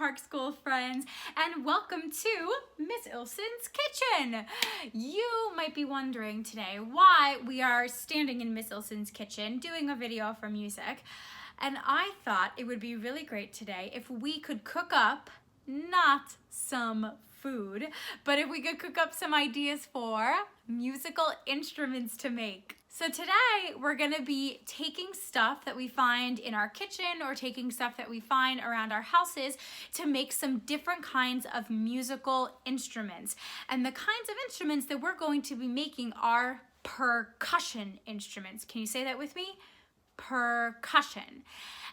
Park School friends, and welcome to Miss Ilsen's kitchen. You might be wondering today why we are standing in Miss Ilsen's kitchen doing a video for music, and I thought it would be really great today if we could cook up not some food, but if we could cook up some ideas for musical instruments to make. So today we're gonna be taking stuff that we find in our kitchen or taking stuff that we find around our houses to make some different kinds of musical instruments. And the kinds of instruments that we're going to be making are percussion instruments. Can you say that with me? Percussion.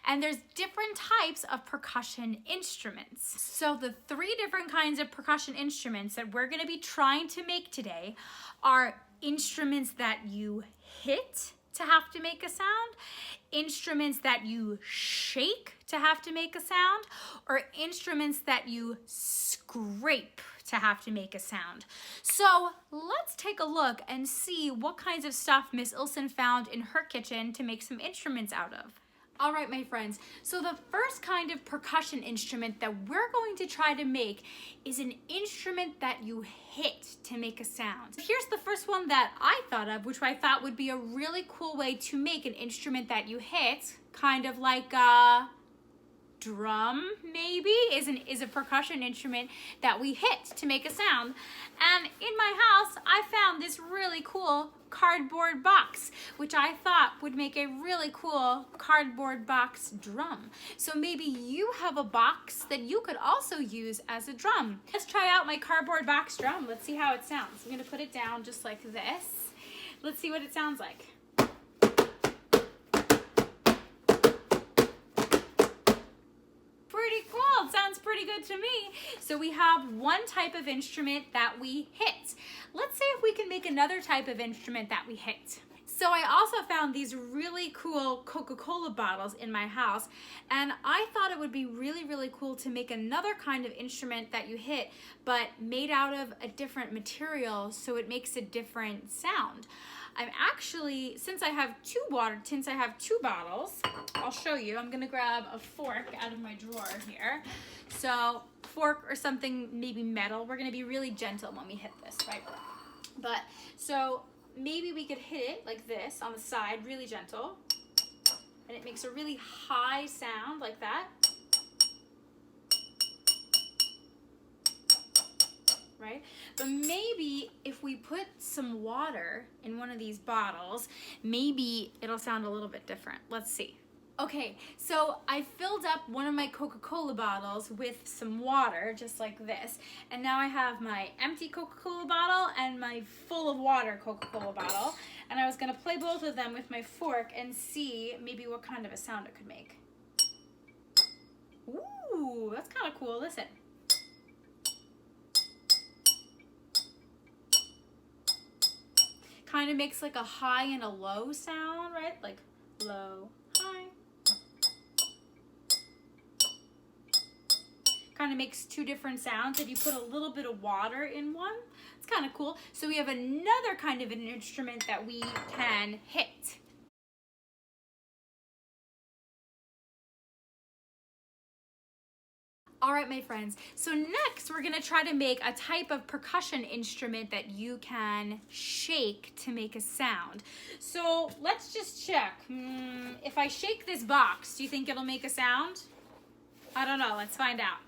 And there's different types of percussion instruments. So the three different kinds of percussion instruments that we're gonna be trying to make today are instruments that you hit to have to make a sound, instruments that you shake to have to make a sound, or instruments that you scrape to have to make a sound. So let's take a look and see what kinds of stuff Miss Ilsen found in her kitchen to make some instruments out of. All right, my friends, so the first kind of percussion instrument that we're going to try to make is an instrument that you hit to make a sound. Here's the first one that I thought of, which I thought would be a really cool way to make an instrument that you hit, kind of like a drum, maybe, is a percussion instrument that we hit to make a sound. And in my house, I found this really cool cardboard box, which I thought would make a really cool cardboard box drum. So maybe you have a box that you could also use as a drum. Let's try out my cardboard box drum. Let's see how it sounds. I'm gonna put it down just like this. Let's see what it sounds like. Pretty cool. It sounds pretty good to me. So we have one type of instrument that we hit. Let's see if we can make another type of instrument that we hit. So I also found these really cool Coca-Cola bottles in my house, and I thought it would be really, really cool to make another kind of instrument that you hit, but made out of a different material so it makes a different sound. I'm actually, since I have two bottles, I'll show you. I'm gonna grab a fork out of my drawer here. So fork or something, maybe metal. We're gonna be really gentle when we hit this, right? But so maybe we could hit it like this on the side, really gentle. And it makes a really high sound like that. Right? But maybe if we put some water in one of these bottles, maybe it'll sound a little bit different. Let's see. Okay, so I filled up one of my Coca-Cola bottles with some water, just like this. And now I have my empty Coca-Cola bottle and my full of water Coca-Cola bottle. And I was gonna play both of them with my fork and see maybe what kind of a sound it could make. Ooh, that's kind of cool. Listen. Kind of makes like a high and a low sound, right? Like low, high. Kind of makes two different sounds if you put a little bit of water in one. It's kind of cool. So we have another kind of an instrument that we can hit. All right, my friends, so next we're gonna try to make a type of percussion instrument that you can shake to make a sound. So let's just check. If I shake this box, do you think it'll make a sound? I don't know, let's find out.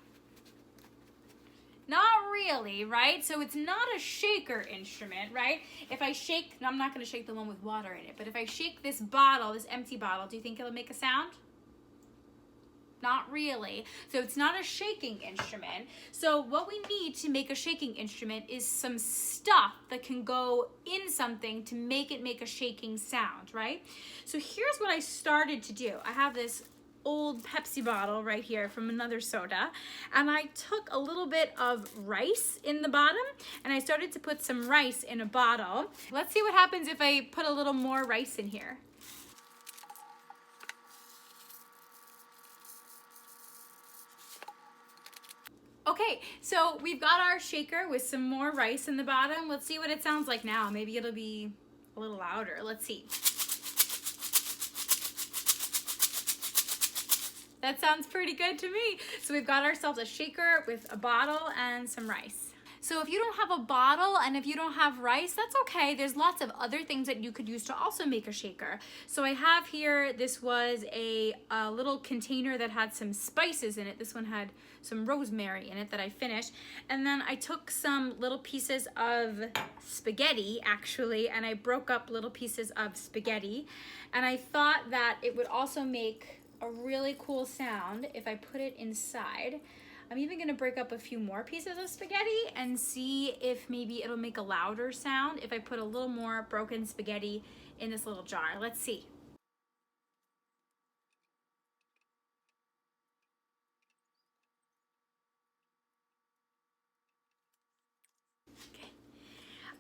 Not really, right? So it's not a shaker instrument, right? If I shake, I'm not gonna shake the one with water in it, but if I shake this bottle, this empty bottle, do you think it'll make a sound? Not really. So it's not a shaking instrument. So what we need to make a shaking instrument is some stuff that can go in something to make it make a shaking sound, right? So here's what I started to do. I have this old Pepsi bottle right here from another soda, and I took a little bit of rice in the bottom and I started to put some rice in a bottle. Let's see what happens if I put a little more rice in here. Okay, so we've got our shaker with some more rice in the bottom. Let's see what it sounds like now. Maybe it'll be a little louder. Let's see. That sounds pretty good to me. So we've got ourselves a shaker with a bottle and some rice. So if you don't have a bottle and if you don't have rice, that's okay. There's lots of other things that you could use to also make a shaker. So I have here, this was a little container that had some spices in it. This one had some rosemary in it that I finished. And then I took some little pieces of spaghetti, actually, and I broke up little pieces of spaghetti. And I thought that it would also make a really cool sound if I put it inside. I'm even gonna break up a few more pieces of spaghetti and see if maybe it'll make a louder sound if I put a little more broken spaghetti in this little jar. Let's see. Okay.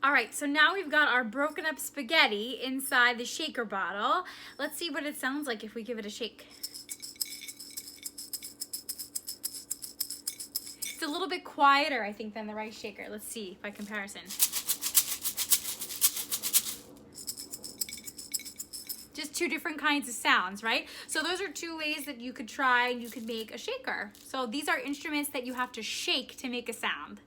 All right, so now we've got our broken up spaghetti inside the shaker bottle. Let's see what it sounds like if we give it a shake. It's a little bit quieter, I think, than the rice shaker. Let's see by comparison. Just two different kinds of sounds, right? So those are two ways that you could try and you could make a shaker. So these are instruments that you have to shake to make a sound.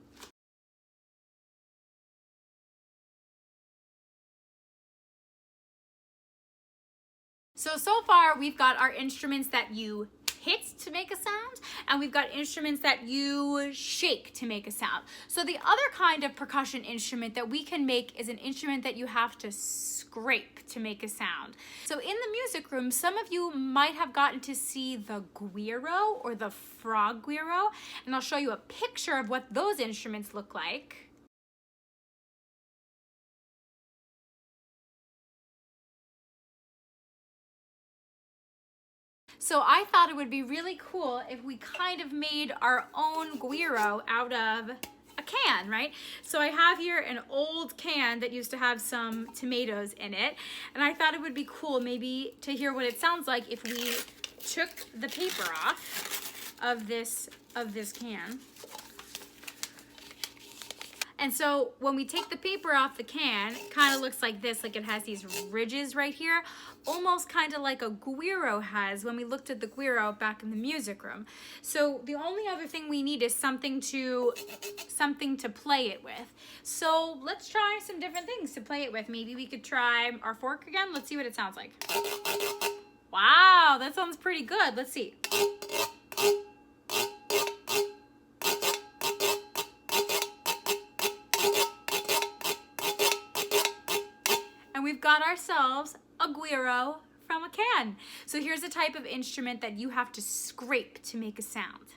So far we've got our instruments that you hit to make a sound, and we've got instruments that you shake to make a sound. So the other kind of percussion instrument that we can make is an instrument that you have to scrape to make a sound. So in the music room, some of you might have gotten to see the guiro or the frog guiro, and I'll show you a picture of what those instruments look like. So I thought it would be really cool if we kind of made our own guiro out of a can, right? So I have here an old can that used to have some tomatoes in it, and I thought it would be cool maybe to hear what it sounds like if we took the paper off of this can. And so when we take the paper off the can, it kind of looks like this, like it has these ridges right here, almost kind of like a guiro has when we looked at the guiro back in the music room. So the only other thing we need is something to play it with. So let's try some different things to play it with. Maybe we could try our fork again. Let's see what it sounds like. Wow, that sounds pretty good. Let's see. We've got ourselves a guiro from a can. So here's a type of instrument that you have to scrape to make a sound.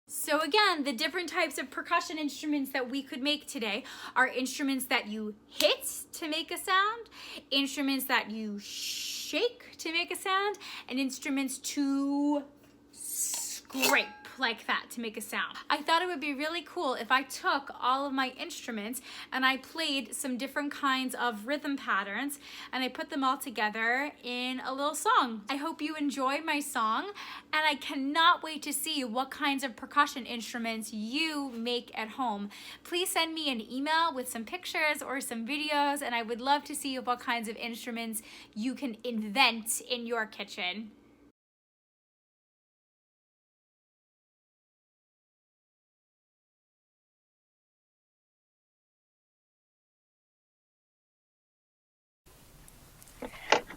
So again, the different types of percussion instruments that we could make today are instruments that you hit to make a sound, instruments that you shake to make a sound, and instruments to scrape like that to make a sound. I thought it would be really cool if I took all of my instruments and I played some different kinds of rhythm patterns and I put them all together in a little song. I hope you enjoyed my song, and I cannot wait to see what kinds of percussion instruments you make at home. Please send me an email with some pictures or some videos, and I would love to see what kinds of instruments you can invent in your kitchen.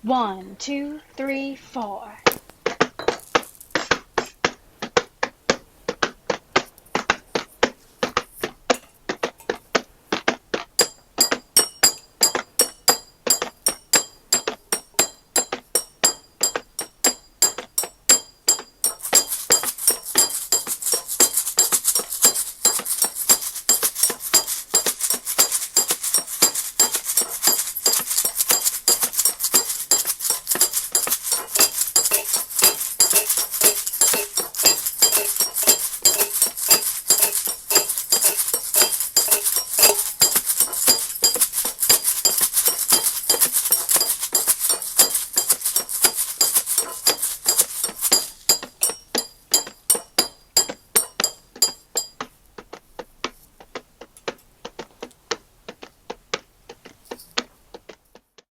One, two, three, four.